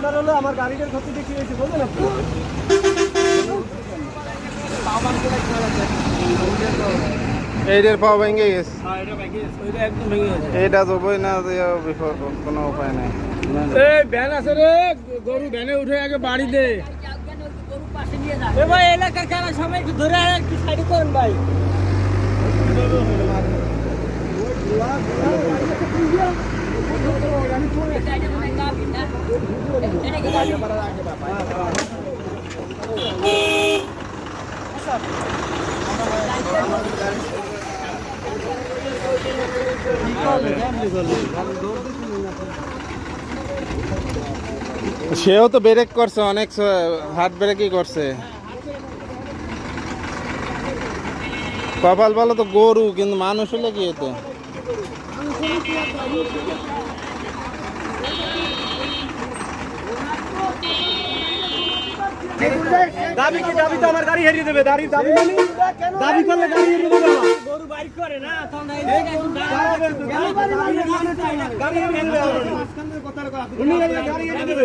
ব্যাপার হলো আমার গাড়িটার ক্ষতিটা কি হয়েছে বলবেন আপনি? এইটার পাও ভেঙে গেছে, হ্যাঁ, এটা ভেঙে গেছে, ওইটা একদম ভেঙে গেছে। এইটা যাবই না, বিপদ কোনো উপায় নাই। এই ভ্যান আছে রে, গরু ভ্যানে উঠে আগে বাড়ি দে। এ ভাই এলাকার কারা সবাই একটু ধরে আর একটু সাইড করেন ভাই। সেও তো ব্রেক করছে, অনেক হার্ড ব্রেকই করছে। কপাল ভালো তো গরু, কিন্তু মানুষ হলে কি হতো? দাবি কি? দাবি তো আমার গাড়ি হারিয়ে দেবে। দাবি মানে দাবি করলে গাড়ি হারিয়ে দেবে। গরু বাইক করে না তখন গাড়ি হারিয়ে দেবে। গাড়ি হারিয়ে দেবে।